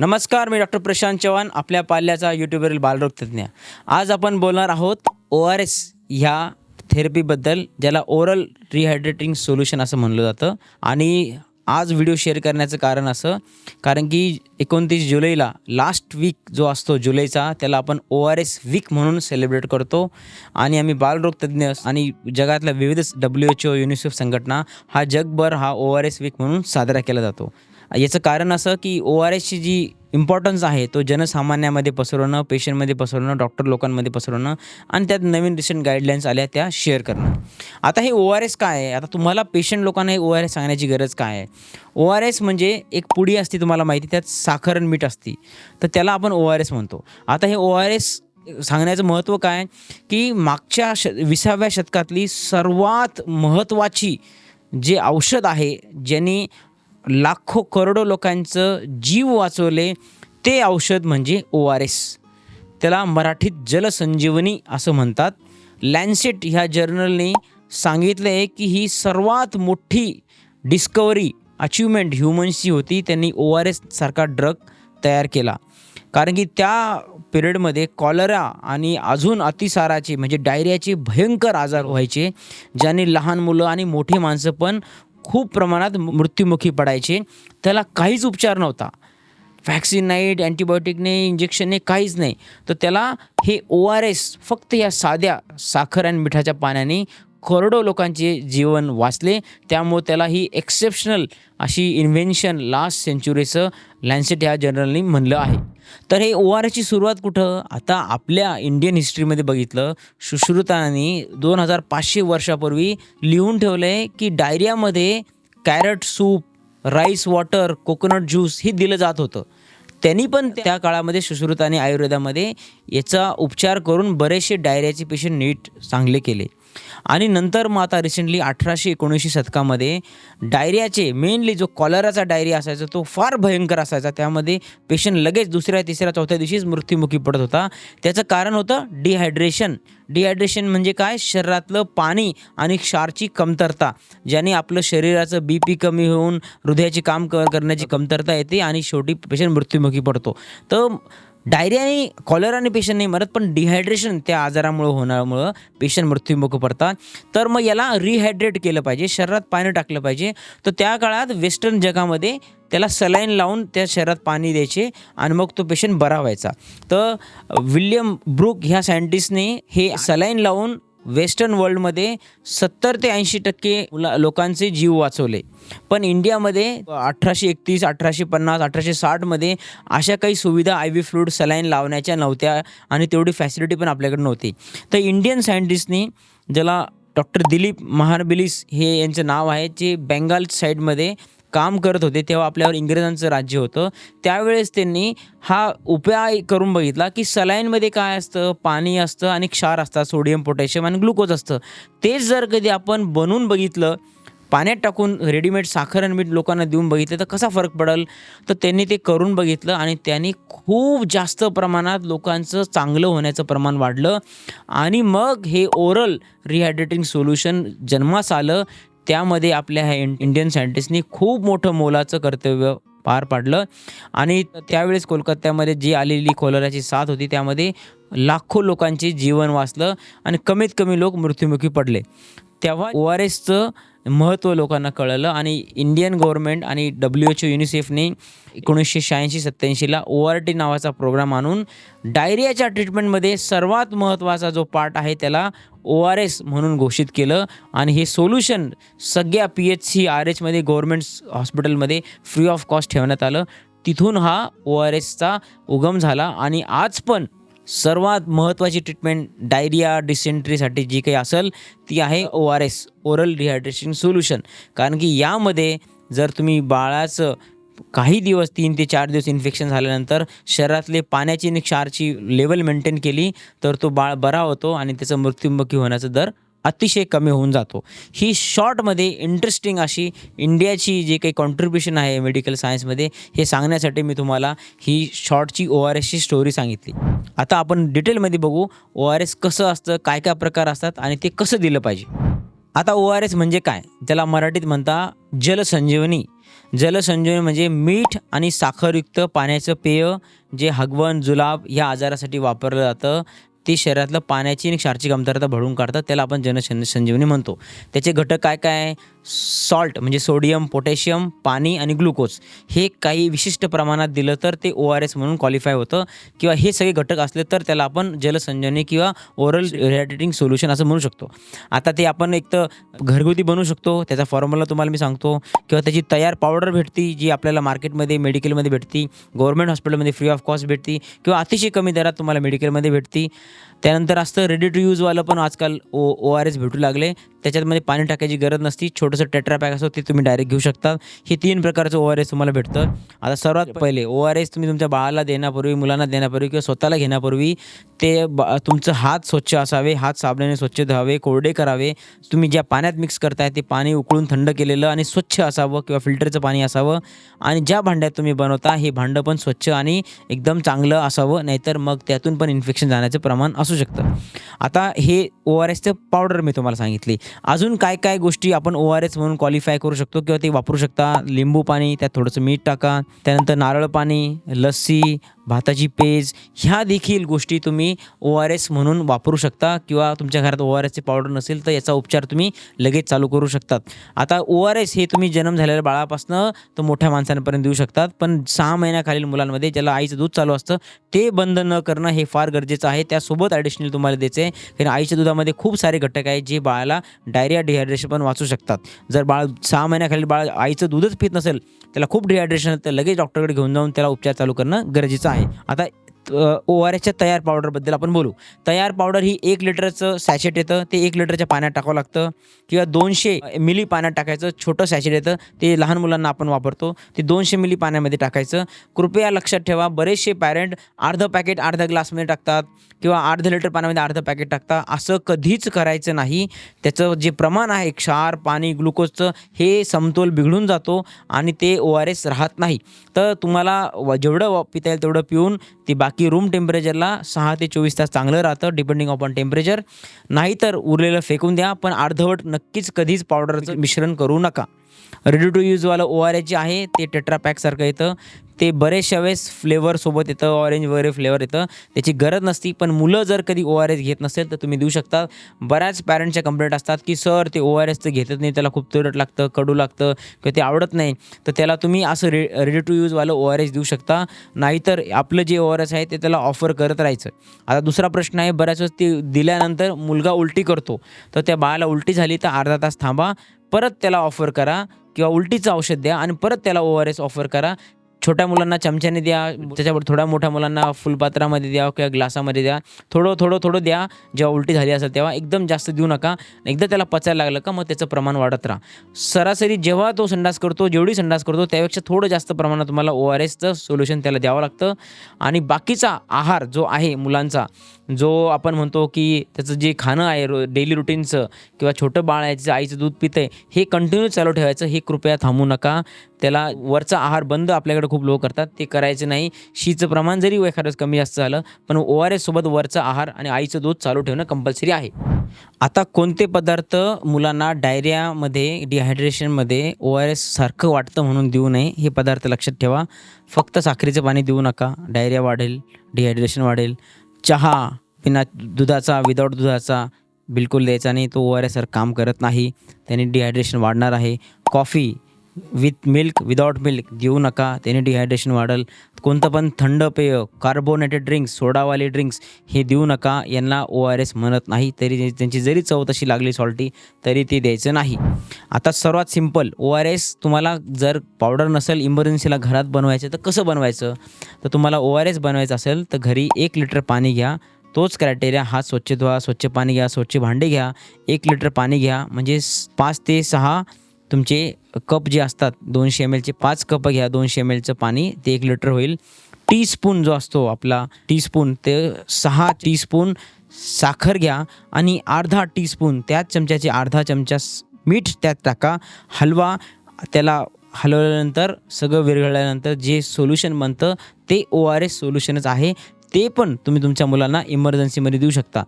नमस्कार, मी डॉक्टर प्रशांत चव्हाण, आपल्या पाल्याचा यूट्यूबवरील बालरोग तज्ज्ञ. आज आपण बोलणार आहोत ORS ह्या थेरपीबद्दल, ज्याला ओरल रिहायड्रेटिंग सोल्युशन असं म्हणलं जातं. आणि आज व्हिडिओ शेअर करण्याचं कारण असं, कारण की 29 जुलैला लास्ट वीक जो असतो जुलैचा, त्याला आपण ORS वीक म्हणून सेलिब्रेट करतो. आणि आम्ही बालरोग तज्ज्ञ आणि जगातल्या विविध WHO, युनिसेफ संघटना हा जगभर हा ORS वीक म्हणून साजरा केला जातो. याचं कारण असं की ORSची जी इम्पॉर्टन्स आहे तो जनसामान्यामध्ये पसरवणं, पेशंटमध्ये पसरवणं, डॉक्टर लोकांमध्ये पसरवणं आणि त्यात नवीन रिसेंट गाईडलाईन्स आल्या त्या शेअर करणं. आता हे ORS काय आहे? आता तुम्हाला पेशंट लोकांना हे ORS सांगण्याची गरज काय आहे? ORS म्हणजे एक पुडी असते, तुम्हाला माहिती, त्यात साखर आणि मीठ असते, तर त्याला आपण ORS म्हणतो. आता हे ORS सांगण्याचं महत्त्व काय, की मागच्या 20व्या शतकातली सर्वात महत्त्वाची जे औषध आहे, ज्यांनी लाखो करोडो लोकांचं जीव वाचवले, ते औषध म्हणजे ORS. त्याला मराठीत जलसंजीवनी असं म्हणतात. लॅन्सेट ह्या जर्नलने सांगितलं आहे की ही सर्वात मोठी डिस्कवरी, अचिव्हमेंट ह्युमन्सची होती. त्यांनी ORS सारखा ड्रग तयार केला. कारण की त्या पिरियडमध्ये कॉलरा आणि अजून अतिसाराचे म्हणजे डायरियाचे भयंकर आजार व्हायचे, ज्याने लहान मुलं आणि मोठी माणसं पण खूप प्रमाणात मृत्युमुखी पडायचे. त्याला काहीच उपचार नव्हता, व्हॅक्सिन नाही, अँटीबायोटिक नाही, इंजेक्शन नाही, काहीच नाही. तर त्याला हे ORS फक्त या साध्या साखर आणि मिठाच्या पाण्याने करोडो लोकांचे जीवन वाचले. त्यामुळे त्याला ही एक्सेप्शनल अशी इन्व्हेन्शन लास्ट सेंचुरीचं लॅन्सेट ह्या जर्नलनी म्हणलं आहे. तर हे ORSची सुरुवात कुठं? आता आपल्या इंडियन हिस्ट्रीमध्ये बघितलं, सुश्रुतांनी 2500 वर्षापूर्वी लिहून ठेवलं आहे की डायरियामध्ये carrot soup, rice water, coconut juice हे दिलं जात होतं. त्यांनी पण त्या काळामध्ये सुश्रुतांनी आयुर्वेदामध्ये याचा उपचार करून बरेचसे डायरियाचे पेशंट नीट चांगले केले. आणि नंतर मग आता रिसेंटली 1800-1900 शतकामध्ये डायरियाचे, मेनली जो कॉलराचा डायरिया असायचा तो फार भयंकर असायचा. त्यामध्ये पेशंट लगेच दुसऱ्या, तिसऱ्या, चौथ्या दिवशीच मृत्युमुखी पडत होता. त्याचं कारण होतं डिहायड्रेशन. डिहायड्रेशन म्हणजे काय? शरीरातलं पाणी आणि क्षारची कमतरता, ज्याने आपलं शरीराचं BP कमी होऊन हृदयाची काम करण्याची कमतरता येते आणि शेवटी पेशंट मृत्युमुखी पडतो. तर डायरियाने, कॉलराने पेशंट नाही मरत, पण डिहायड्रेशन त्या आजारामुळे होण्यामुळं पेशंट मृत्युमुखी पडतात. तर मग याला रिहायड्रेट केलं पाहिजे, शरीरात पाणी टाकलं पाहिजे. तर त्या काळात वेस्टर्न जगामध्ये त्याला सलाईन लावून त्या शरीरात पाणी द्यायचे आणि मग तो पेशंट बरा व्हायचा. तर विल्यम ब्रूक ह्या सायंटिस्टने हे सलाईन लावून वेस्टर्न वर्ल्डमध्ये 70 ते 80% लोकांचे जीव वाचवले. पण इंडियामध्ये 1831, 1850, 1860मध्ये अशा काही सुविधा IV फ्लूइड सलाईन लावण्याच्या नव्हत्या आणि तेवढी फॅसिलिटी पण आपल्याकडे नव्हती. तर इंडियन सायंटिस्टनी, ज्याला डॉक्टर दिलीप महारबिलिस हे यांचं नाव आहे, जे बेंगाल साईडमध्ये काम करत होते, तेव्हा आपल्यावर इंग्रजांचं राज्य होतं. त्यावेळेस त्यांनी हा उपाय करून बघितला की सलाईनमध्ये काय असतं? पाणी असतं आणि क्षार असतात, सोडियम, पोटॅशियम आणि ग्लुकोज असतं. तेच जर कधी आपण बनवून बघितलं, पाण्यात टाकून रेडीमेड साखर आणि मीठ लोकांना देऊन बघितलं, तर कसा फरक पडेल? तर त्यांनी ते करून बघितलं आणि त्यांनी खूप जास्त प्रमाणात लोकांचं चांगलं होण्याचं प्रमाण वाढलं. आणि मग हे ओरल रिहायड्रेटिंग सोल्युशन जन्मास आलं. त्यामध्ये आपल्या ह्या इंडियन सायंटिस्टनी खूप मोठं मोलाचं कर्तव्य पार पाडलं. आणि त्यावेळेस कोलकात्यामध्ये जी आलेली कॉलराची साथ होती, त्यामध्ये लाखो लोकांचे जीवन वाचलं आणि कमीत कमी लोक मृत्युमुखी पडले. तेव्हा ORSचं महत्त्व लोकांना कळलं आणि इंडियन गव्हर्नमेंट आणि WHO, युनिसेफने 1986-87ला ORT नावाचा प्रोग्राम आणून डायरियाच्या ट्रीटमेंटमध्ये सर्वात महत्त्वाचा जो पार्ट आहे त्याला ORS म्हणून घोषित केलं. आणि हे सोल्युशन सगळ्या PHC, RHमध्ये, गव्हर्नमेंट हॉस्पिटलमध्ये फ्री ऑफ कॉस्ट ठेवण्यात आलं. तिथून हा ORSचा उगम झाला. आणि आज पण सर्वात महत्त्वाची ट्रीटमेंट डायरिया, डिसेंट्रीसाठी जी काही असेल ती आहे ORS, ओरल रिहायड्रेशन सोल्युशन. कारण की यामध्ये जर तुम्ही बाळाचं काही दिवस, 3 ते 4 दिवस इन्फेक्शन झाल्यानंतर शरीरातले पाण्याची आणि क्षारची लेवल मेंटेन केली, तर तो बाळ बरा होतो आणि त्याचा मृत्युमुखी होण्याचा दर अतिशय कमी होऊन जातो. ही शॉर्टमध्ये इंटरेस्टिंग अशी इंडियाची जी काही कॉन्ट्रिब्युशन आहे मेडिकल सायन्समध्ये, हे सांगण्यासाठी मी तुम्हाला ही शॉर्टची ORSची स्टोरी सांगितली. आता आपण डिटेलमध्ये बघू ORS कसं असतं, काय काय प्रकार असतात आणि ते कसं दिलं पाहिजे. आता ORS म्हणजे काय, त्याला मराठीत म्हणता जलसंजीवनी. जलसंजीवनी म्हणजे मीठ आणि साखरयुक्त पाण्याचं पेय जे हगवण, जुलाब या आजारासाठी वापरलं जातं. ते शरीरातलं पाण्याची आणि क्षारची कमतरता भरून काढतात. त्याला आपण जनसंजीवनी म्हणतो. त्याचे घटक काय काय आहे? सॉल्ट म्हणजे सोडियम, पोटॅशियम, पाणी आणि ग्लुकोज. हे काही विशिष्ट प्रमाणात दिलं तर ते ORS म्हणून क्वालिफाय होतं, किंवा हे सगळे घटक असले तर त्याला आपण जलसंजीवनी किंवा ओरल रिहायड्रेटिंग सोल्युशन असं म्हणू शकतो. आता ते आपण एक तर घरगुती बनवू शकतो, त्याचा फॉर्म्युला तुम्हाला मी सांगतो, किंवा त्याची तयार पावडर भेटती जी आपल्याला मार्केटमध्ये, मेडिकलमध्ये भेटती, गव्हर्नमेंट हॉस्पिटलमध्ये फ्री ऑफ कॉस्ट भेटती, किंवा अतिशय कमी दरात तुम्हाला मेडिकलमध्ये भेटती. त्यानंतर असतं रेडी टू यूजवालं पण आजकाल ORS भेटू लागले. त्याच्यामध्ये पाणी टाकायची गरज नसती, छोटंसं टेट्रा पॅक असतो ते तुम्ही डायरेक्ट घेऊ शकता. हे 3 प्रकारचं ORS तुम्हाला भेटतं. आता सर्वात पहिले ORS तुम्ही तुमच्या बाळाला देण्यापूर्वी, मुलांना देण्यापूर्वी किंवा स्वतःला घेण्यापूर्वी ते तुमचं हात स्वच्छ असावे, हात साबणाने स्वच्छ धुवावे, कोरडे करावे. तुम्ही ज्या पाण्यात मिक्स करताय ते पाणी उकळून थंड केलेलं आणि स्वच्छ असावं किंवा फिल्टरचं पाणी असावं. आणि ज्या भांड्यात तुम्ही बनवता हे भांडं पण स्वच्छ आणि एकदम चांगलं असावं, नाहीतर मग त्यातून पण इन्फेक्शन जाण्याचं प्रमाण असू शकतं. आता हे ORSचं पावडर मी तुम्हाला सांगितली. अजून काय काय गोष्टी आपण ORS म्हणून क्वालिफाय करू शकतो किंवा ते वापरू शकता? लिंबू पाणी, त्यात थोडंसं मीठ टाका, त्यानंतर नारळ पाणी, लस्सी, भाताची पेज, ह्या देखील गोष्टी तुम्ही ORS म्हणून वापरू शकता. किंवा तुमच्या घरात ORSची पावडर नसेल तर याचा उपचार तुम्ही लगेच चालू करू शकतात. आता ORS हे तुम्ही जन्म झालेल्या बाळापासून तर मोठ्या माणसांपर्यंत देऊ शकतात, पण 6 महिन्याखालील मुलांमध्ये ज्याला आईचं दूध चालू असतं ते बंद न करणं हे फार गरजेचं आहे. त्यासोबत ॲडिशनल तुम्हाला द्यायचं आहे, कारण आईच्या दुधामध्ये खूप सारे घटक आहेत जे बाळाला डायरिया, डिहायड्रेशन पण वाचू शकतात. जर बाळ 6 महिन्याखालील बाळ आईचं दूधच पित नसेल, त्याला खूप डिहायड्रेशन, तर लगेच डॉक्टरकडे घेऊन जाऊन त्याला उपचार चालू करणं गरजेचं आहे. आता ORSच्या तयार पावडरबद्दल आपण बोलू. तयार पावडर ही 1 लिटरचं सॅचेट येतं, ते 1 लिटरच्या पाण्यात टाकावं लागतं, किंवा 200 मिली पाण्यात टाकायचं. छोटं सॅचेट येतं, ते लहान मुलांना आपण वापरतो, ते 200 मिली पाण्यामध्ये टाकायचं. कृपया लक्षात ठेवा, बरेचसे पॅरेंट अर्धं पॅकेट अर्ध्या ग्लासमध्ये टाकतात किंवा अर्धं लिटर पाण्यामध्ये अर्धं पॅकेट टाकतात. असं कधीच करायचं नाही. त्याचं जे प्रमाण आहे क्षार, पाणी, ग्लुकोजचं, हे समतोल बिघडून जातो आणि ते ORS राहत नाही. तर तुम्हाला जेवढं पिता येईल तेवढं पिऊन ती बाकी रूम टेम्परेचरला 6 ते 24 तास चांगलं राहतं, डिपेंडिंग अपॉन टेम्परेचर. नाहीतर उरलेलं फेकून द्या, पण अर्धवट नक्कीच कधीच पावडरचं मिश्रण करू नका. रेडी टू यूजवालं ORS जे आहे ते टेट्रा पॅकसारखं येतं, ते बरेचशा वेळेस फ्लेवरसोबत येतं, ऑरेंज वगैरे फ्लेवर येतं, त्याची गरज नसती. पण मुलं जर कधी ORS घेत नसेल तर तुम्ही देऊ शकता. बऱ्याच पॅरेंट्सच्या कंप्लेंट असतात की सर ते ORS तर घेतच नाही, त्याला खूप तुरट लागतं, कडू लागतं किंवा ते आवडत नाही. तर त्याला तुम्ही असं रेडी टू यूजवालं ORS देऊ शकता. नाहीतर आपलं जे ORS आहे ते त्याला ऑफर करत राहायचं. आता दुसरा प्रश्न आहे, बऱ्याच वेळेस ते दिल्यानंतर मुलगा उलटी करतो, तर त्या बाळाला उलटी झाली तर अर्धा तास थांबा, परत त्याला ऑफर करा, किंवा उलटीचं औषध द्या आणि परत त्याला ORS ऑफर करा. छोट्या मुलांना चमच्याने द्या, त्याच्यावर थोड्या मोठ्या मुलांना फुलपात्रामध्ये द्या किंवा ग्लासामध्ये द्या. थोडं द्या जेव्हा उलटी झाली असेल तेव्हा. एकदम जास्त देऊ नका. एकदा त्याला पचायला लागलं का मग त्याचं प्रमाण वाढत राहा. सरासरी जेव्हा तो संडास करतो, जेवढी संडास करतो त्यापेक्षा थोडं जास्त प्रमाणात तुम्हाला ORSचं सोल्युशन त्याला द्यावं लागतं. आणि बाकीचा आहार जो आहे मुलांचा, जो आपण म्हणतो की त्याचं जे खाणं आहे डेली रुटीनचं, किंवा छोटं बाळ आहे ज्याचं आईचं दूध पितं आहे, हे कंटिन्यू चालू ठेवायचं. हे कृपया थांबू नका. त्याला वरचा आहार बंद आपल्याकडे खूप लोक करतात, ते करायचं नाही. शीचं प्रमाण जरी एखादं कमी जास्त झालं, पण ORS सोबत वरचा आहार आणि आईचं दूध चालू ठेवणं कंपल्सरी आहे. आता कोणते पदार्थ मुलांना डायरियामध्ये, डिहायड्रेशनमध्ये ORS सारखं वाटतं म्हणून देऊ नये, हे पदार्थ लक्षात ठेवा. फक्त साखरेचं पाणी देऊ नका, डायरिया वाढेल, डिहायड्रेशन वाढेल. चहा बिना दुधाचा, विदाऊट दुधाचा बिलकुल द्यायचा नाही, तो ORS काम करत नाही, त्याने डिहायड्रेशन वाढणार आहे. Coffee with milk, without milk देऊ नका, त्याने डिहायड्रेशन वाढेल. कोणतं पण थंड पेय, कार्बोनेटेड ड्रिंक्स, सोडावाले ड्रिंक्स हे देऊ नका, यांना ORS म्हणत नाही. तरी त्यांची जरी चव तशी लागली सॉल्टी तरी ते द्यायचं नाही. आता सर्वात सिम्पल ORS, तुम्हाला जर पावडर नसेल, इमर्जन्सीला घरात बनवायचं तर कसं बनवायचं? तर तुम्हाला ORS बनवायचं असेल तर घरी 1 लिटर पाणी घ्या. तोच क्रायटेरिया, हात स्वच्छ धुवा, स्वच्छ पाणी घ्या, स्वच्छ भांडे घ्या, 1 लिटर पाणी घ्या. म्हणजे 5 ते 6 तुमचे कप जे असतात, 200 mlचे 5 कप घ्या, 200 mlचं पाणी, ते 1 लिटर होईल. टीस्पून जो असतो आपला टीस्पून, ते 6 टीस्पून साखर घ्या आणि अर्धा टीस्पून, त्याच चमच्याचे अर्धा चमचा मीठ त्यात टाका. हलवा. त्याला हलवल्यानंतर, सगळं विरघळल्यानंतर जे सोल्युशन बनतं ते ORS सोल्युशनच आहे. ते पण तुम्ही तुमच्या मुलांना इमर्जन्सीमध्ये देऊ शकता.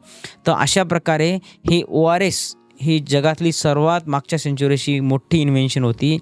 तर अशा प्रकारे हे ORS ही जगातली सर्वात मागच्या सेंचुरीची मोठी इन्व्हेन्शन होती.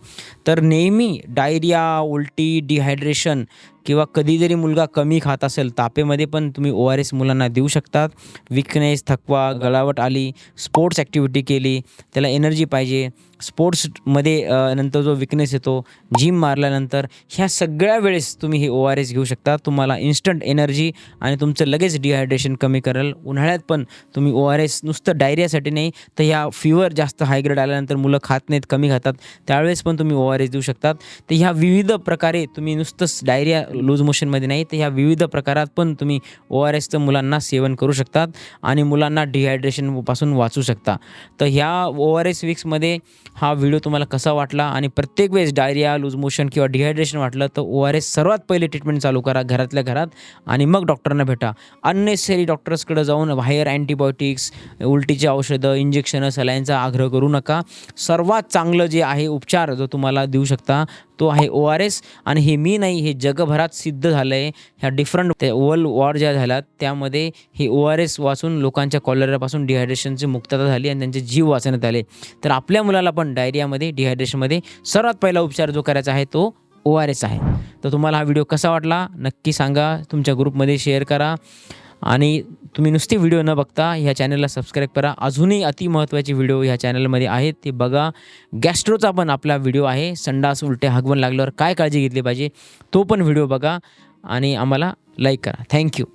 तर नेहमी डायरिया, उलटी, डिहायड्रेशन किंवा कधी जरी मुलगा कमी खात असेल, तापेमध्ये पण तुम्ही ORS मुलांना देऊ शकतात. विकनेस, थकवा, गळावट आली, स्पोर्ट्स ॲक्टिव्हिटी केली, त्याला एनर्जी पाहिजे, स्पोर्ट्समध्ये नंतर जो विकनेस येतो, जिम मारल्यानंतर, ह्या सगळ्या वेळेस तुम्ही हे ORS घेऊ शकता. तुम्हाला इन्स्टंट एनर्जी आणि तुमचं लगेच डिहायड्रेशन कमी करेल. उन्हाळ्यात पण तुम्ही ORS नुसतं डायरियासाठी नाही, तर ह्या फीवर जास्त हाय ग्रेड आल्यानंतर मुलं खात नाहीत, कमी खातात, त्यावेळेस पण तुम्ही ORS देऊ शकतात. तर ह्या विविध प्रकारे तुम्ही नुसतंच डायरिया, लूज मोशनमध्ये नाही, तर ह्या विविध प्रकारात पण तुम्ही ORSचं मुलांना सेवन करू शकतात आणि मुलांना डिहायड्रेशनपासून वाचू शकता. तर ह्या ORS वीक्समध्ये हा व्हिडिओ तुम्हाला कसा वाटला आणि प्रत्येक वेळेस डायरिया, लूज मोशन किंवा डिहायड्रेशन वाटलं तर ORS सर्वात पहिले ट्रीटमेंट चालू करा घरातल्या घरात आणि मग डॉक्टरांना भेटा. अननेसेसरी डॉक्टर्सकडे जाऊन बाहेर अँटीबायोटिक्स, उलटीची औषधं, इंजेक्शनं, सलाईनचा आग्रह करू नका. सर्वात चांगलं जे आहे उपचार जो तुम्हाला देऊ शकता तो आहे ORS. आणि हे मी नाही, हे जगभरात सिद्ध झालं आहे. ह्या डिफरंट वर्ल्ड वॉर ज्या झाल्यात त्यामध्ये हे ORS वाचून लोकांच्या कॉलेरापासून डिहायड्रेशनची मुक्तता झाली आणि त्यांचे जीव वाचवण्यात आले. तर आपल्या मुलाला पण डायरियामध्ये, डिहायड्रेशनमध्ये सर्वात पहिला उपचार जो करायचा आहे तो ORS आहे. तर तुम्हाला हा व्हिडिओ कसा वाटला नक्की सांगा, तुमच्या ग्रुपमध्ये शेअर करा आणि तुम्ही नुसते व्हिडिओ न बघता ह्या चॅनलला सबस्क्राईब करा. अजूनही अति महत्त्वाचे व्हिडिओ ह्या चॅनलमध्ये आहेत ते बघा. गॅस्ट्रोचा पण आपला व्हिडिओ आहे, संडास उलटे हागवण लागल्यावर काय काळजी घेतली पाहिजे, तो पण व्हिडिओ बघा आणि आम्हाला लाईक करा. थँक्यू.